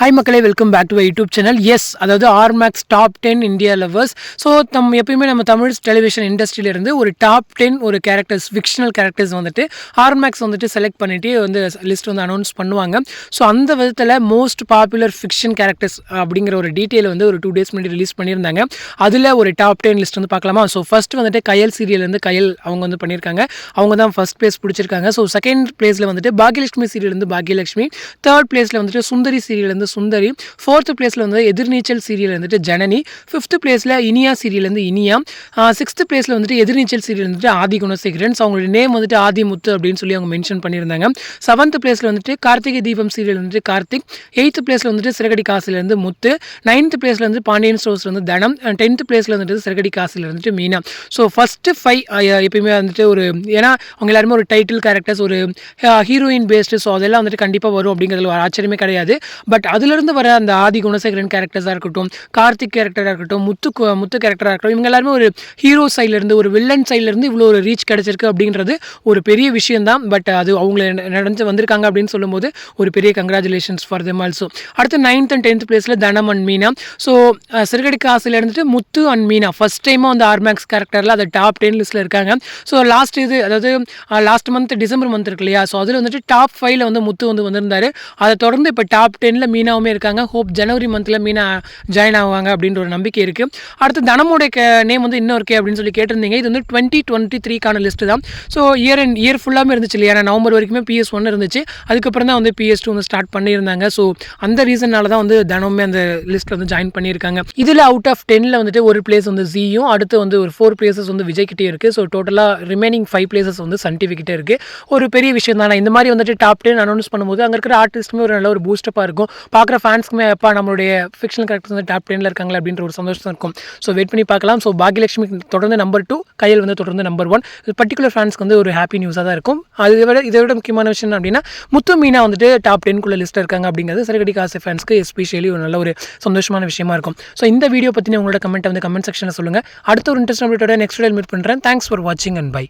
Hi மக்களே, welcome back to YouTube channel. Yes, அதாவது Ormax top 10 India lovers. So எப்பயுமே நம்ம தமிழ் டெலிவிஷன் இண்டஸ்ட்ரியிலேருந்து ஒரு டாப் 10 ஒரு கேரக்டர்ஸ், ஃபிக்ஷனல் கேரக்டர்ஸ் வந்துட்டு ஆர்மேக்ஸ் வந்துட்டு செலக்ட் பண்ணிட்டு வந்து லிஸ்ட் வந்து அனௌன்ஸ் பண்ணுவாங்க. ஸோ அந்த விதத்தில் மோஸ்ட் பாப்புலர் ஃபிக்ஷன் கேரக்டர்ஸ் அப்படிங்கிற ஒரு டீட்டெயில் வந்து ஒரு 2 days முன்னாடி ரிலீஸ் பண்ணியிருந்தாங்க. அதில் ஒரு டாப் 10 லிஸ்ட் வந்து பார்க்கலாமா? ஸோ ஃபர்ஸ்ட் வந்துட்டு கயல் சீரியல்லேருந்து கயல் அவங்க வந்து பண்ணியிருக்காங்க. அவங்க தான் ஃபர்ஸ்ட் பிளேஸ் பிடிச்சிருக்காங்க. ஸோ செகண்ட் பிளேஸில் வந்துட்டு பாக்யலட்சுமி சீரியல்லேருந்து பாக்யலட்சுமி, தேர்ட் பிளேஸில் வந்துட்டு சுந்தரி சீரியல்லேருந்து சுந்தரி, ஃபோர்த் பிளேஸில் வந்து எதிர்நீச்சல் சீரியல் வந்துட்டு ஜனனி, ஃபிஃப்த் பிளேஸில் இனியா சீரியல்லேருந்து இனியா, சிக்ஸ்த் பிளேஸில் வந்துட்டு எதிர்நீச்சல் சீரியல் வந்துட்டு ஆதி குணசேகரன். ஸோ அவங்களுடைய நேம் வந்துட்டு ஆதிமுத்து அப்படின்னு சொல்லி அவங்க மென்ஷன் பண்ணியிருந்தாங்க. செவன்த் பிளேஸில் வந்துட்டு கார்த்திகை தீபம் சீரியல் வந்துட்டு கார்த்திக், எயித்து பிளேஸில் வந்துட்டு சிறகடி காசிலேருந்து முத்து, நைன்த் பிளேஸில் வந்து பாண்டியன் ஸ்டோர்ஸில் வந்து தனம், 10th பிளேஸில் வந்துட்டு சிறகடி காசில் வந்துட்டு மீனா. ஸோ ஃபஸ்ட்டு 5 எப்பயுமே வந்துட்டு ஒரு, ஏன்னா அவங்க எல்லாருமே ஒரு டைட்டில் கேரக்டர்ஸ், ஒரு ஹீரோயின் பேஸ்டு. ஸோ அதெல்லாம் வந்துட்டு கண்டிப்பாக வரும் அப்படிங்கிறதுல ஒரு ஆச்சரியமே கிடையாது. பட் அதுலேருந்து வர அந்த ஆதி குணசேகரன் கேரக்டர்ஸாக இருக்கட்டும், கார்த்திக் கேரக்டராக இருக்கட்டும், முத்து கேரக்டராக இருக்கட்டும், இவங்க எல்லாருமே ஒரு ஹீரோ சைட்லேருந்து, ஒரு வில்லன் சைட்லேருந்து இவ்வளோ ஒரு ரீச் கிடச்சிருக்கு அப்படின்றது ஒரு பெரிய விஷயம்தான். பட் அது அவங்கள நடந்து வந்திருக்காங்க அப்படின்னு சொல்லும்போது ஒரு பெரிய கங்க்ராச்சுலேஷன்ஸ் ஃபார் தெம் ஆல்சோ. அடுத்து 9th and 10th பிளேஸில் தனம் அண்ட் மீனா. ஸோ சிறுகடி காசில் இருந்துட்டு முத்து அண்ட் மீனா ஃபஸ்ட் டைமாக வந்து ஆர்மேக்ஸ் கேரக்டரில் அது டாப் 10 லிஸ்ட்டில் இருக்காங்க. ஸோ அதாவது லாஸ்ட் மந்த் டிசம்பர் மந்த் இருக்கு இல்லையா? ஸோ அதில் வந்துட்டு டாப் 5ல் வந்து முத்து வந்து வந்திருந்தார். அதை தொடர்ந்து இப்போ டாப் 10ல் மீனாவுமே இருக்காங்க. ஹோப் ஜனவரி மந்தில் மீனா ஜாயின் ஆவாங்க அப்படின்ற ஒரு நம்பிக்கை இருக்குது. அடுத்து தனமோடைய நேம் வந்து இன்னும் இருக்கே அப்படின்னு சொல்லி கேட்டிருந்தீங்க. இது வந்து 2023 லிஸ்ட்டு தான். ஸோ இயர் ஃபுல்லாமே இருந்துச்சு இல்லையா? நவம்பர் வரைக்குமே PS1 இருந்துச்சு. அதுக்கப்புறம் தான் வந்து PS2 வந்து ஸ்டார்ட் பண்ணியிருந்தாங்க. ஸோ அந்த ரீசனால தான் வந்து தனமே அந்த லிஸ்ட்டில் வந்து ஜாயின் பண்ணியிருக்காங்க. இதில் அவுட் ஆஃப் 10ல் வந்துட்டு ஒரு பிளேஸ் வந்து ஜியும், அடுத்து வந்து ஒரு 4 பிளேசஸ் வந்து விஜய் கிட்டே இருக்குது. ஸோ டோட்டலாக ரிமைனிங் 5 பிளேசஸ் வந்து சன் டிவி கிட்டே இருக்குது. ஒரு பெரிய விஷயம் தானே இந்த மாதிரி வந்துட்டு டாப் 10 அனௌன்ஸ் பண்ணும்போது அங்கே இருக்கிற ஆர்டிஸ்ட்டுமே ஒரு நல்ல ஒரு பூஸ்டப்பாக இருக்கும். பார்க்குற ஃபேன்ஸ்க்குமே எப்பா நம்மளுடைய ஃபிக்ஷனல் கேரக்டர்ஸ் வந்து டாப் 10ல் இருக்காங்களா அப்படின்ற ஒரு சந்தோஷம் இருக்கும். ஸோ வெயிட் பண்ணி பார்க்கலாம். ஸோ பாக்யலட்சுமி தொடர்ந்து நம்பர் 2, கயல் வந்து தொடர்ந்து நம்பர் 1. இது பர்டிகுலர் ஃபேன்ஸ்க்கு வந்து ஒரு ஹாப்பி நியூஸாக தான் இருக்கும். இதை விட முக்கியமான விஷயம் அப்படின்னா முத்து மீனா வந்துட்டு டாப் 10 லிஸ்ட்டில் இருக்காங்க அப்படிங்கிறது சிறுகடி காசு ஃபேன்ஸ்க்கு எஸ்பெஷலி ஒரு நல்ல ஒரு சந்தோஷமான விஷயமா இருக்கும். ஸோ இந்த வீடியோ பற்றின உங்களோட கமெண்ட் வந்து கமெண்ட் செக்ஷனில் சொல்லுங்கள். அடுத்த ஒரு இன்ட்ரெஸ்ட் அப்டேட்டோட நெக்ஸ்ட் வீடியோ மீட் பண்ணுறேன். தேங்க்ஸ் ஃபார் வாட்சிங் அண்ட் பை.